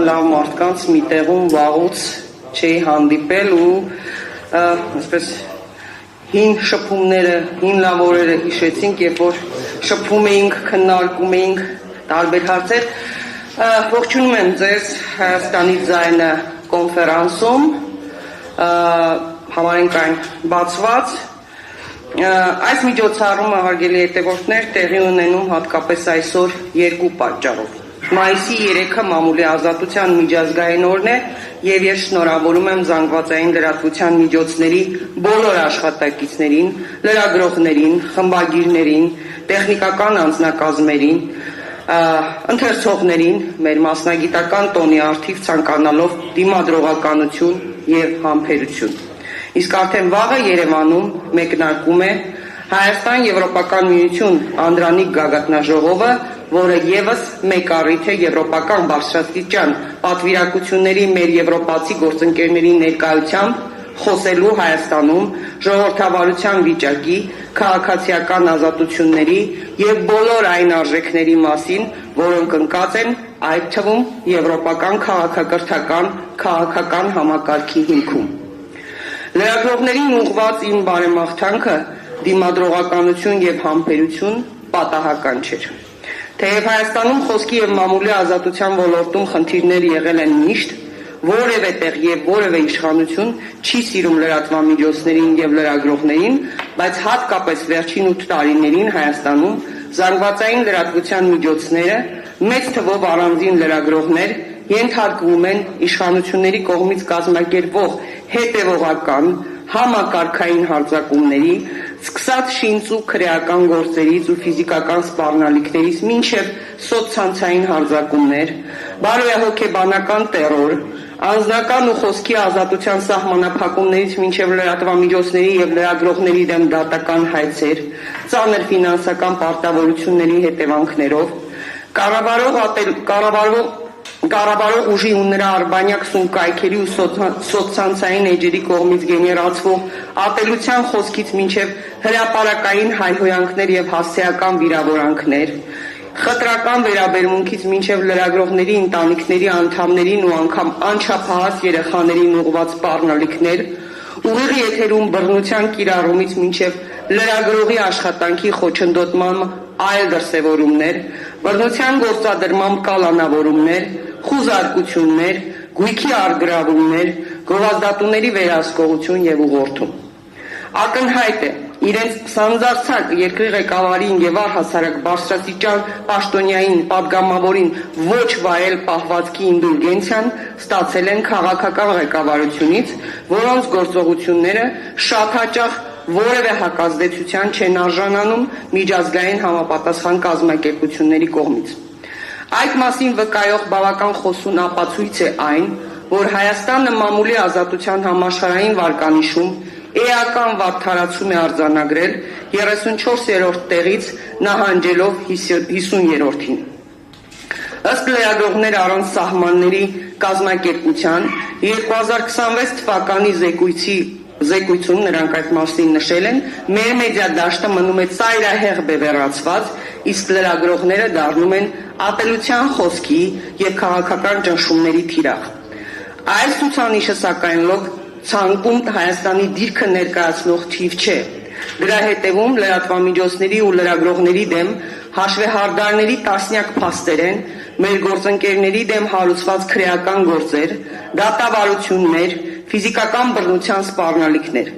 Լավ մարդկանց մի տեղում վաղուց չի հանդիպել ու այսպես հին շփումները, հին լավ օրերը հիշեցինք, երբ որ շփվում էինք, քննարկում էինք տարբեր հարցեր։ Ողջունում եմ ձեզ Հայաստանի ձայնը կոնֆերանսում, համարենք այն բացված։ Այս միջոցառումը, հարգելի հետևորդներ, տեղի ունենում հատկապես այսօր երկու պատճառով։ Մայիսի 3-ը մամուլի ազատության միջազգային օրն է եւ ես շնորհավորում եմ զանգվածային լրատվության միջոցների բոլոր աշխատակիցներին, լրագրողներին, խմբագիրներին, տեխնիկական անձնակազմերին, ընթերցողներին, մեր մասնագիտական տոնի առթիվ ցանկանալով դիմադրողականություն եւ համբերություն։ Իսկ արդեն վաղը Երևանում մեկնարկում է Հայաստան Եվրոպական միություն Անդրանիկ գագաթնաժողովը, որը եւս մեկ առիթ է եվրոպական բարձրաստիճան պատվիրակությունների մեր եվրոպացի գործընկերների ներկայությամբ խոսելու Հայաստանում ժողովրդավարության վիճակի, քաղաքացիական ազատությունների եւ բոլոր այն արժեքների մասին, որոնք ընկած են այդ թվում եվրոպական քաղաքական համակարգի հիմքում։ Լրագրողներին ուղղված իմ բարեմաղթանքը դիմադրողականություն եւ համբերություն պատահական չէր։ Թեև Հայաստանում խոսքի եւ մամուլի ազատության ոլորտում խնդիրներ եղել են միշտ, որևէ տեղ եւ որևէ իշխանություն չի սիրում լրատվամիջոցներին եւ լրագրողներին, բայց հատկապես վերջին 8 տարիներին Հայաստանում զանգվածային լրատվության միջոցները մեծ թվով առանձին լրագրողներ ենթարկվում են իշխանությունների կողմից կազմակերպվող հետևողական համակարգային հարձակումների, սկսած շինծու քրեական գործերից ու ֆիզիկական սպառնալիքներից մինչև սոցցանցային հարձակումներ, բարոյահոգեբանական տեռոր, անձնական ու խոսքի ազատության սահմանափակումներից մինչև լրատվամիջոցների եւ լրագրողների դեմ դատական հայցեր, ծանր ֆինանսական պարտավորությունների հետևանքներով, կառավարող ուժի ու նրա արբանյակ սունկայքերի ու սոցցանցային էջերի կողմից գեներացվող ատելության խոսքից մինչև հրապարակային հայհոյանքներ եւ հասցեական վիրավորանքներ, խտրական վերաբերմունքից մինչև լրագրողների ընտանիքների անդամներին ու անգամ անչափահաս երեխաներին ուղղված սպառնալիքներ, ուղիղ եթերում բռնության կիրառումից մինչև լրագրողի աշխատանքի խոչընդոտման այլ դրսևորումներ, բռնության գործադրման կալանավորումներ, խուզարկություններ, գույքի առգրավումներ, գովազդատուների վերահսկողություն եւ ուղղորդում։ Ակնհայտ է, իրենց սանձարձակ երկրի ղեկավարին եւ առհասարակ բարձրաստիճան պաշտոնյային падգամավորին ոչ վայել պահվածքի ինդուլգենցիան ստացել են քաղաքական ղեկավարությունից, որոնց գործողությունները շատ հաճախ որևէ հակազդեցության չեն արժանանում միջազգային համապատասխան կազմակերպությունների կողմից։ Այդ մասին վկայող բավական խոսուն ապացույց է այն, որ Հայաստանը մամուլի ազատության համաշխարհային վարկանիշում էական վատթարացում է արձանագրել 34-րդ տեղից նահանջելով 50-րդին։ Ըստ լրագրողներ առանց սահմանների կազմակերպության 2026 թվականի զեկույցում նրանք այդ մասին նշել են, մեր մեդիա դաշտը մնում է ծայրահեղ բևեռացված, իսկ լրագրողները դառնում են ատելության խոսքի եւ քաղաքական ճնշումների թիրախ։ Այս ցուցանիշը սակայն ցանկում Հայաստանի դիրքը ներկայացնող թիվ չէ։ Դրա հետևում լրատվամիջոցների ու լրագրողների դեմ հաշվեհարդարների տասնյակ փաստեր են, մեր գործընկերների դեմ հարուցված քրեական գործեր, դատավարություններ, ֆիզիկական բռնության սպառնալիքներ։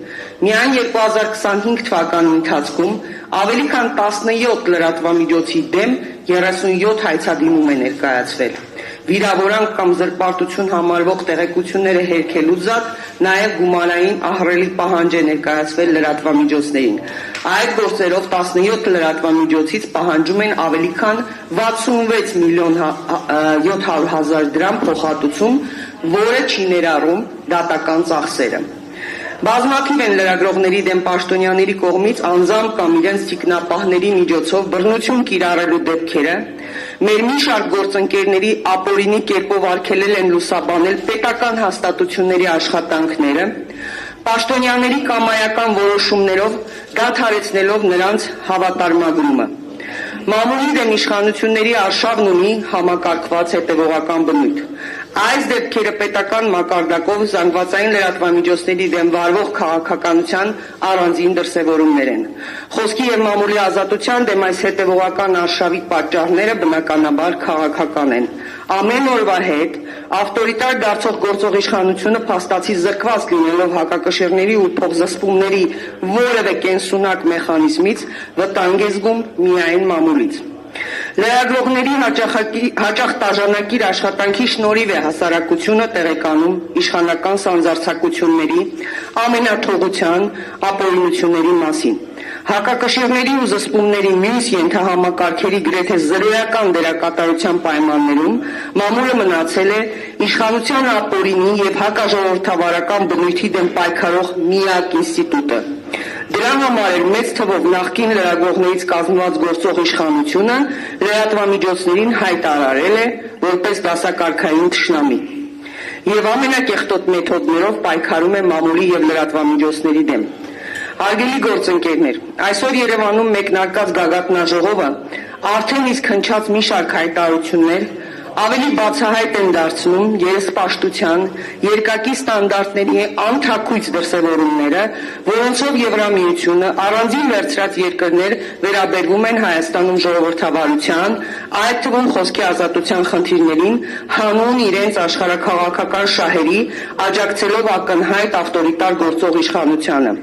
Միայն 2025 թվականի ընթացքում ավելի քան 17 լրատվամիջոցի դեմ 37 հայցադիմում է ներկայացվել։ Վիրավորանք կամ զրպարտություն համարվող տեղեկությունները հերքելու զատ նաև գումարային ահռելի պահանջ է ներկայացվել լրատվամիջոցներին։ Այդ գործերով 17 լրատվամիջոցից պահանջում են ավելի քան 66 միլիոն 700 հազար դրամ փոխհատուցում, որը չի ներառում դատական ծախսերը։ Բազմաթիվ են լրագրողների դեմ պաշտոնյաների կողմից անձամբ կամ իրենց թիկնապահների միջոցով բռնություն կիրառելու դեպքերը, մեր մի շարք գործընկերների ապօրինի կերպով արգելել են լուսաբանել պետական հաստատությունների աշխատանքները, պաշտոնյաների կամայական որոշումներով դադարեցնելով նրանց հավատարմագրումը։ Մամուլի դեմ իշխանությունների արշավն ունի համակարգված հետևողական բնույթ։ Այս դեպքերը պետական մակարդակով զանգվածային լրատվամիջոցների դեմ վարվող քաղաքականության առանձին դրսևորումներ են։ Խոսքի եւ մամուլի ազատության դեմ այս հետևողական արշավի պատճառները բնականաբար քաղաքական են։ Ամեն օրվա հետ ավտորիտար դարձող գործող իշխանությունը փաստացի զրկված լինելով հակակշիռների ու փոխզսպումների որևէ կենսունակ մեխանիզմից վտանգ է զգում միայն մամուլից։ Լրագրողների հաճախ տաժանակիր աշխատանքի շնորհիվ է հասարակությունը տեղեկանում իշխանական սանձարձակությունների, ամենաթողության, ապօրինությունների մասին։ Հակակշիռների ու զսպումների մյուս ենթահամակարգերի գրեթե զրոյական դերակատարության պայմաններում մամուլը մնացել է իշխանության ապօրինի եւ հակաժողովրդավարական բնույթի դեմ պայքարող միակ ինստիտուտը։ Դրա համար էլ մեծ թվով նախկին լրագրողներից կազմված գործող իշխանությունը լրատվամիջոցներին հայտարարել է որպես դասակարգային թշնամի եւ ամենակեղտոտ մեթոդներով պայքարում է մամուլի եւ լրատվամիջոցների դեմ։ Հարգելի գործընկերներ, այսօր Երևանում մեկնարկած գագաթնաժողովը արդեն իսկ հնչած մի շարք հայտարարություններ ավելի բացահայտ են դարձնում երեսպաշտության, երկակի ստանդարտների անթաքույց դրսևորումները, որոնցով Եվրամիությունը առանձին վերցրած երկրներ վերաբերվում են Հայաստանում ժողովրդավարության, այդ թվում խոսքի ազատության խնդիրներին, հանուն իրենց աշխարհաքաղաքական շահերի, աջակցելով ակնհայտ ավտորիտար գործող իշխանությանը։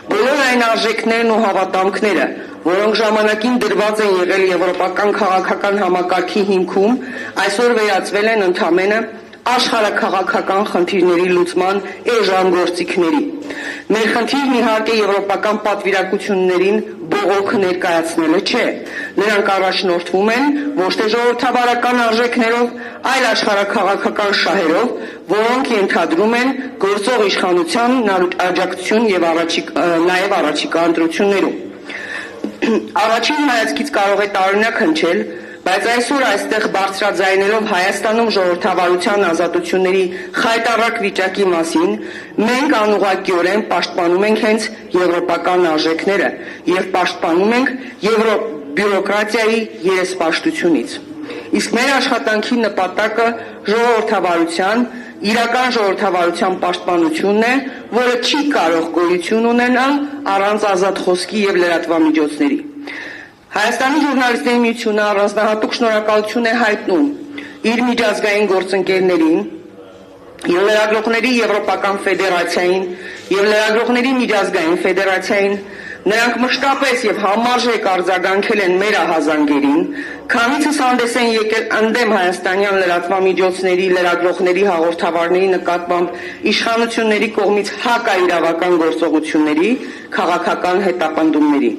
Բոլոր այն արժեքներն ու հավատամքները, որոնք ժամանակին դրված են եղել եվրոպական քաղաքական համակարգի հիմքում, այսօր վերածվել են ընդամենը աշխարհաքաղաքական խնդիրների լուծման էժան գործիքների։ Մեր խնդիրն իհարկե եվրոպական պատվիրակություններին բողոք ներկայացնելը չէ։ Նրանք առաջնորդվում են ոչ թե ժողովրդավարական արժեքներով, այլ աշխարհաքաղաքական շահերով, որոնք ենթադրում են գործող իշխանության աջակցություն եւ նաեւ առաջիկա ընտրություններում։ Առաջին հայացքից կարող է տարօրինակ հնչել, բայց այսօր այստեղ բարձրաձայնելով Հայաստանում ժողովրդավարության ազատությունների խայտառակ վիճակի մասին, մենք անուղղակիորեն պաշտպանում ենք հենց եվրոպական արժեքները եւ պաշտպանում ենք բյուրոկրատիայի երեսպաշտությունից։ Իսկ մեր աշխատանքի նպատակը ժողովրդավարության, իրական ժողովրդավարության պաշտպանությունն է, որը չի կարող գոյություն ունենալ առանց ազատ խոսքի եւ լրատվամիջոցների։ Հայաստանի ժուրնալիստների միությունը առանձնահատուկ շնորհակալություն է հայտնում իր միջազգային գործընկերներին եւ լրագրողների եվրոպական ֆեդերացիային եւ լրագրողների միջազգային ֆեդերացիային, նրանք մշտապես եւ համարժեք արձագանքել են մեր ահազանգերին, քանիցս հանդես են եկել ընդդեմ հայաստանյան լրատվամիջոցների, լրագրողների, հաղորդավարների նկատմամբ իշխանությունների կողմից հակաիրավական գործողությունների, քաղաքական հետապնդումների։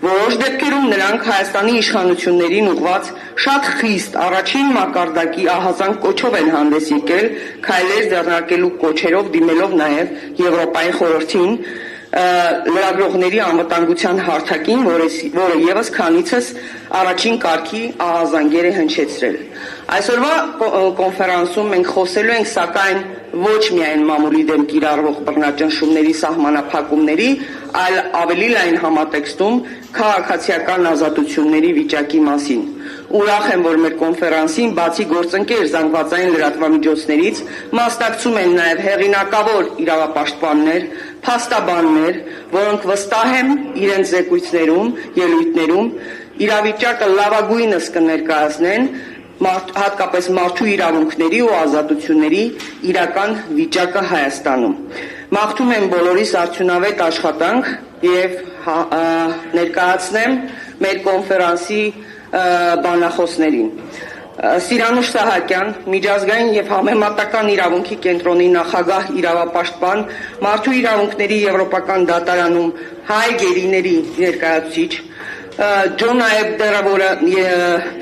Որոշ դեպքերում նրանք Հայաստանի իշխանություններին ուղղված շատ խիստ առաջին մակարդակի ահազանգ կոչով են հանդես եկել, քայլեր ձեռնարկելու կոչերով դիմելով նաեւ Եվրոպայի խորհրդին, լրագրողների անվտանգության հարթակին, որը եւս քանիցս առաջին կարգի ահազանգեր է հնչեցրել։ Այսօրվա կոնֆերանսում մենք խոսելու ենք սակայն ոչ միայն մամուլի դեմ կիրառվող բռնաճնշումների սահմանափակումների, այլ ավելի լայն համատեքստում քաղաքացիական ազատությունների վիճակի մասին։ Ուրախ եմ, որ մեր կոնֆերանսին բացի գործընկեր զանգվածային լրատվամիջոցներից մասնակցում են նաև հեղինակավոր իրավապաշտպաններ, փաստաբաններ, որոնք վստահ եմ իրենց զեկույցներում, ելույթներում իրավիճակը լավագույնս կներկայացնեն, հատկապես մարդու իրավունքների ու ազատությունների իրական վիճակը Հայաստանում։ Մաղթում եմ բոլորիս արդյունավետ աշխատանք եւ ներկայացնեմ մեր կոնֆերանսի բանախոսներին։ Սիրանուշ Սահակյան, միջազգային եւ համեմատական իրավունքի կենտրոնի նախագահ իրավապաշտպան, մարդու իրավունքների եվրոպական դատարանում հայ գերիների ներկայացուցիչ, Ջոն Այբդերը, որը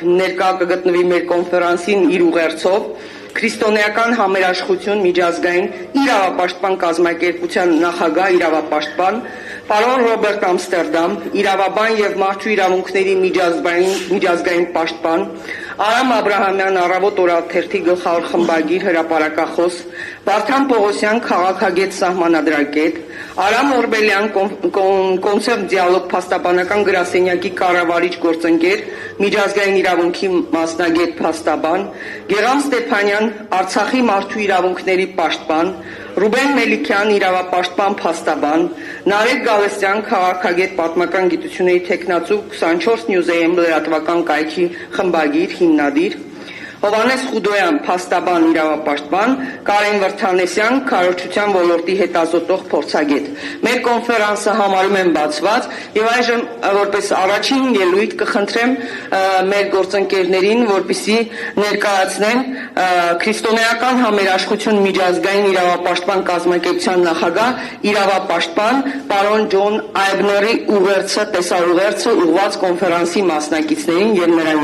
ներկա կգտնվի մեր կոնֆերանսին իր ուղերձով, Քրիստոնեական համերաշխություն միջազգային իրավապաշտպան կազմակերպության նախագահ իրավապաշտպան, պարոն Ռոբերտ Ամստերդամ, իրավաբան եւ մարդու իրավունքների միջազգային պաշտպան, Արամ Աբրահամյան Առավոտ օրաթերթի գլխավոր խմբագիր հրապարակախոս, Վարդան Պողոսյան քաղաքագետ սահմանադրակետ, Արամ Օրբելյան կոնցերտ դիալոգ փաստաբանական գրասենյակի կառավարիչ գործընկեր, միջազգային իրավունքի մասնագետ փաստաբան, Գեղամ Ստեփանյան Արցախի մարդու իրավունքների պաշտպան, Ռուբեն Մելիքյան իրավապաշտպան փաստաբան, Նարեկ Գալստյան քաղաքագետ պատմական գիտությունների թեկնածու 24 News-am լրատվական կայքի խմբագիր հիմնադիր, Հովանես Խուդոյան փաստաբան իրավապաշտպան, Կարեն Վրթանեսյան քարոզչության ոլորտի հետազոտող փորձագետ։ Մեր կոնֆերանսը համարում եմ բացված եւ այժմ որպես առաջին ելույթ կխնդրեմ մեր գործընկերներին, որպեսզի ներկայացնեն Քրիստոնեական համերաշխություն միջազգային իրավապաշտպան կազմակերպության նախագահ իրավապաշտպան պարոն Ջոն Այբների ուղերձը, տեսաուղերձը ուղղված կոնֆերանսի մասնակիցներին եւ նրա